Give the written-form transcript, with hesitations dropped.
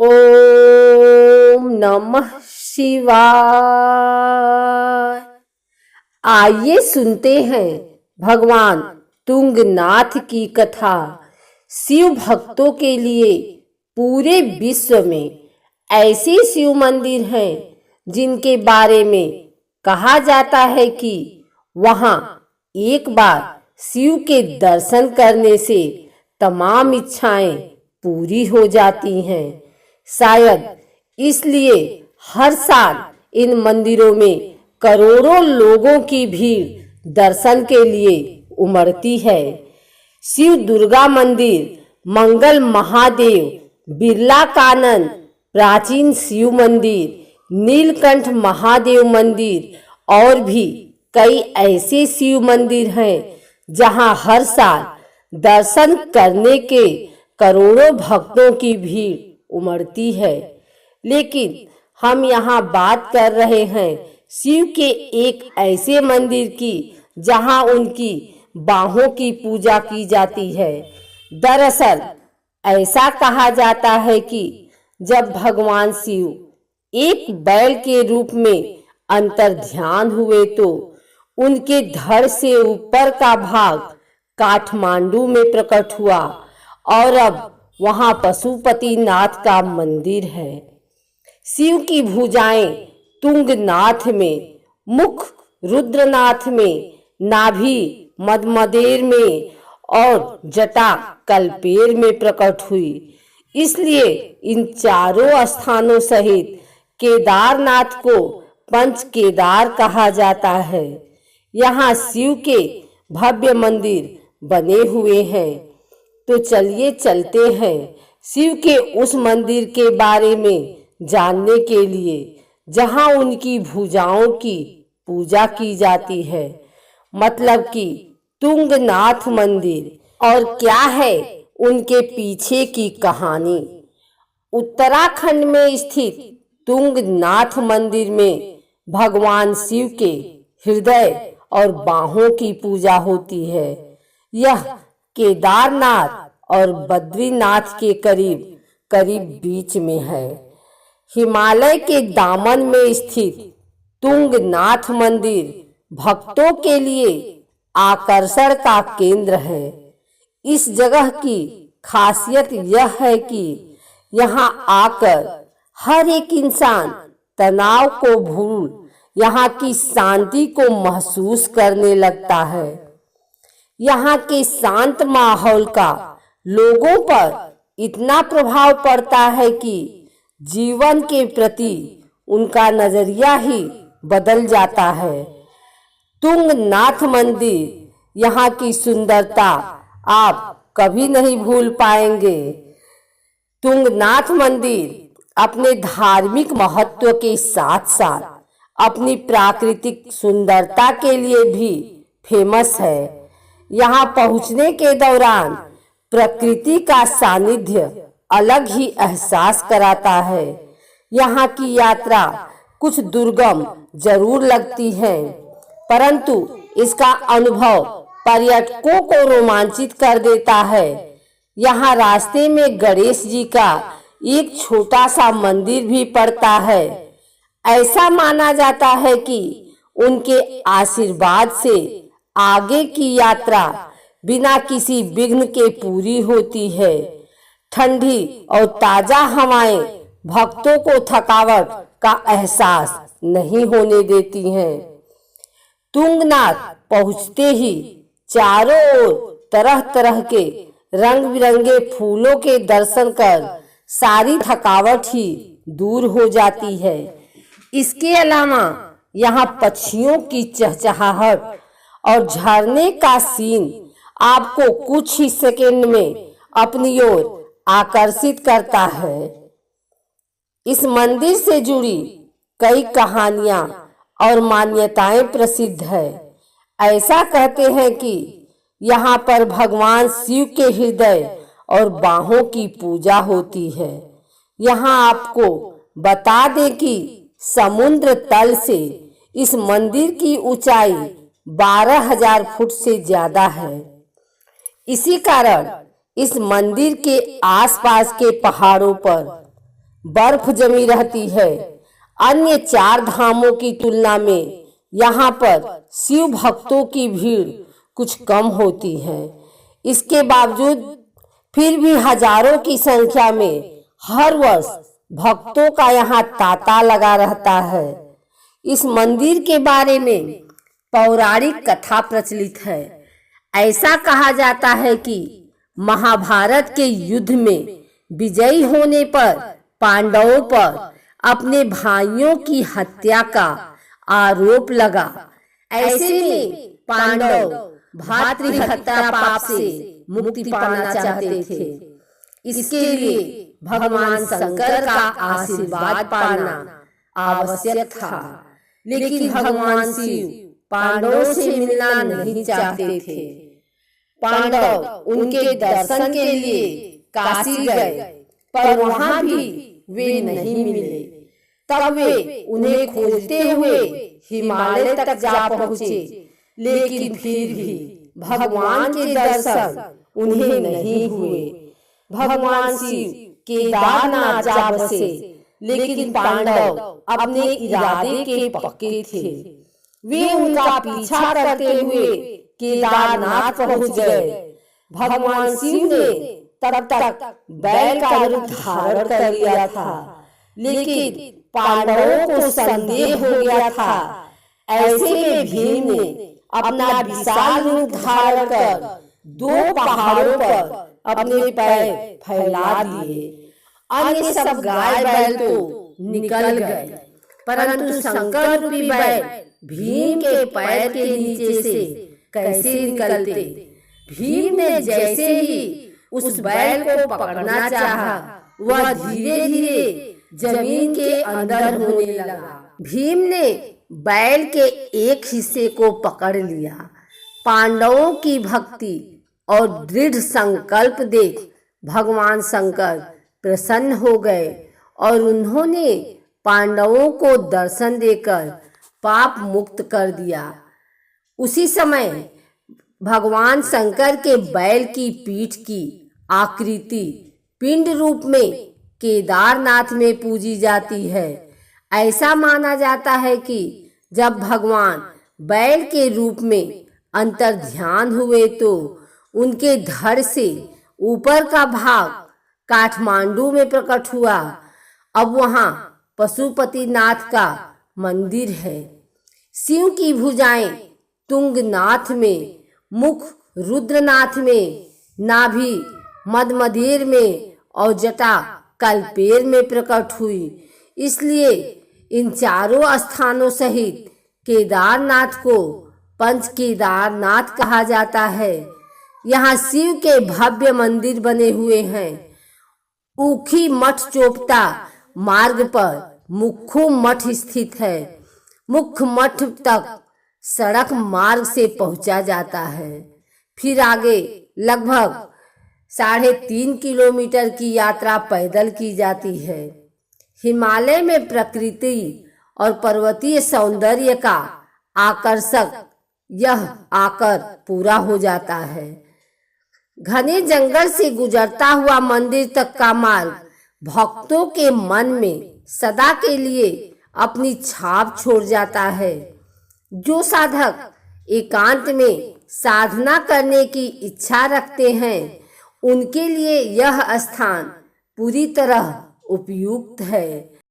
ओम नमः शिवाय। आइए सुनते हैं भगवान तुंगनाथ की कथा। शिव भक्तों के लिए पूरे विश्व में ऐसे शिव मंदिर हैं जिनके बारे में कहा जाता है कि वहां एक बार शिव के दर्शन करने से तमाम इच्छाएं पूरी हो जाती हैं। शायद इसलिए हर साल इन मंदिरों में करोड़ों लोगों की भीड़ दर्शन के लिए उमड़ती है। शिव दुर्गा मंदिर, मंगल महादेव, बिरला कानन, प्राचीन शिव मंदिर, नीलकंठ महादेव मंदिर और भी कई ऐसे शिव मंदिर हैं जहां हर साल दर्शन करने के करोड़ों भक्तों की भीड़ उमड़ती है। लेकिन हम यहाँ बात कर रहे हैं शिव के एक ऐसे मंदिर की जहाँ उनकी बाहों की पूजा की जाती है। दरअसल ऐसा कहा जाता है कि जब भगवान शिव एक बैल के रूप में अंतर ध्यान हुए तो उनके धड़ से ऊपर का भाग काठमांडू में प्रकट हुआ और अब वहां पशुपतिनाथ का मंदिर है। शिव की भुजाएं तुंगनाथ में, मुख रुद्रनाथ में, नाभि मदमदेर में और जटा कल्पेर में प्रकट हुई। इसलिए इन चारों स्थानों सहित केदारनाथ को पंच केदार कहा जाता है। यहाँ शिव के भव्य मंदिर बने हुए हैं। तो चलिए चलते हैं शिव के उस मंदिर के बारे में जानने के लिए जहां उनकी भुजाओं की पूजा की जाती है, मतलब कि तुंगनाथ मंदिर। और क्या है उनके पीछे की कहानी। उत्तराखंड में स्थित तुंगनाथ मंदिर में भगवान शिव के हृदय और बाहों की पूजा होती है। यह केदारनाथ और बद्रीनाथ के करीब करीब बीच में है। हिमालय के दामन में स्थित तुंगनाथ मंदिर भक्तों के लिए आकर्षण का केंद्र है। इस जगह की खासियत यह है कि यहाँ आकर हर एक इंसान तनाव को भूल यहाँ की शांति को महसूस करने लगता है। यहाँ के शांत माहौल का लोगों पर इतना प्रभाव पड़ता है कि जीवन के प्रति उनका नजरिया ही बदल जाता है। तुंगनाथ मंदिर यहाँ की सुंदरता आप कभी नहीं भूल पाएंगे। तुंगनाथ मंदिर अपने धार्मिक महत्व के साथ साथ अपनी प्राकृतिक सुंदरता के लिए भी फेमस है। यहाँ पहुँचने के दौरान प्रकृति का सानिध्य अलग ही एहसास कराता है। यहाँ की यात्रा कुछ दुर्गम जरूर लगती है, परंतु इसका अनुभव पर्यटकों को रोमांचित कर देता है। यहाँ रास्ते में गणेश जी का एक छोटा सा मंदिर भी पड़ता है। ऐसा माना जाता है कि उनके आशीर्वाद से आगे की यात्रा बिना किसी विघ्न के पूरी होती है। ठंडी और ताजा हवाएं भक्तों को थकावट का एहसास नहीं होने देती हैं। तुंगनाथ पहुंचते ही चारों ओर तरह तरह के रंग बिरंगे फूलों के दर्शन कर सारी थकावट ही दूर हो जाती है। इसके अलावा यहाँ पक्षियों की चहचहाहट और झरने का सीन आपको कुछ ही सेकंड में अपनी ओर आकर्षित करता है। इस मंदिर से जुड़ी कई कहानियां और मान्यताएं प्रसिद्ध है। ऐसा कहते हैं कि यहाँ पर भगवान शिव के हृदय और बाहों की पूजा होती है। यहाँ आपको बता दें कि समुद्र तल से इस मंदिर की ऊंचाई 12,000 फुट से ज्यादा है। इसी कारण इस मंदिर के आसपास के पहाड़ों पर बर्फ जमी रहती है। अन्य 4 धामों की तुलना में यहाँ पर शिव भक्तों की भीड़ कुछ कम होती है। इसके बावजूद फिर भी हजारों की संख्या में हर वर्ष भक्तों का यहाँ तांता लगा रहता है। इस मंदिर के बारे में पौराणिक कथा प्रचलित है। ऐसा कहा जाता है कि महाभारत के युद्ध में विजयी होने पर पांडवों पर अपने भाइयों की हत्या का आरोप लगा। ऐसे में पांडव भ्रातृहत्या पाप से मुक्ति पाना चाहते थे। इसके लिए भगवान शंकर का आशीर्वाद पाना आवश्यक था। लेकिन भगवान शिव पांडवों से मिलना नहीं चाहते थे। पांडव उनके दर्शन के लिए काशी गए, पर वहां भी वे नहीं मिले। तब वे उन्हें खोजते हुए हिमालय तक जा पहुंचे, लेकिन फिर भी भगवान के दर्शन उन्हें नहीं हुए। भगवान शिव केदारनाथ जा बसे, लेकिन पांडव अपने इरादे के पक्के थे। वे उनका पीछा करते हुए केदारनाथ पहुंच गए। भगवान शिव ने तब तक बैल का रूप धारण कर लिया था, लेकिन पांडवों को संदेह हो गया था। ऐसे में भीम ने अपना विशाल रूप धारण कर 2 पहाड़ों पर अपने पैर फैला दिए। अन्य सब गाय बैल तो निकल गए, परंतु शंकर रूपी बैल भीम के पैर के नीचे से कैसे निकलते। भीम ने जैसे ही उस बैल को पकड़ना चाहा, वह धीरे धीरे जमीन के अंदर होने लगा। भीम ने बैल के एक हिस्से को पकड़ लिया। पांडवों की भक्ति और दृढ़ संकल्प देख भगवान शंकर प्रसन्न हो गए और उन्होंने पांडवों को दर्शन देकर पाप मुक्त कर दिया। उसी समय भगवान शंकर के बैल की पीठ की आकृति पिंड रूप में केदारनाथ में पूजी जाती है। ऐसा माना जाता है कि जब भगवान बैल के रूप में अंतर ध्यान हुए तो उनके धड़ से ऊपर का भाग काठमांडू में प्रकट हुआ। अब वहां पशुपतिनाथ का मंदिर है। शिव की भुजाएं तुंगनाथ में, मुख रुद्रनाथ में, नाभि मदमदेर में और जटा कल्पेर में प्रकट हुई। इसलिए इन चारों स्थानों सहित केदारनाथ को पंच केदारनाथ कहा जाता है। यहाँ शिव के भव्य मंदिर बने हुए हैं। ऊखी मठ चोपता मार्ग पर मुख्य मठ स्थित है। मुख्य मठ तक सड़क मार्ग से पहुंचा जाता है। फिर आगे लगभग 3.5 किलोमीटर की यात्रा पैदल की जाती है। हिमालय में प्रकृति और पर्वतीय सौंदर्य का आकर्षक यह आकर पूरा हो जाता है। घने जंगल से गुजरता हुआ मंदिर तक का मार्ग भक्तों के मन में सदा के लिए अपनी छाप छोड़ जाता है। जो साधक एकांत में साधना करने की इच्छा रखते हैं, उनके लिए यह स्थान पूरी तरह उपयुक्त है।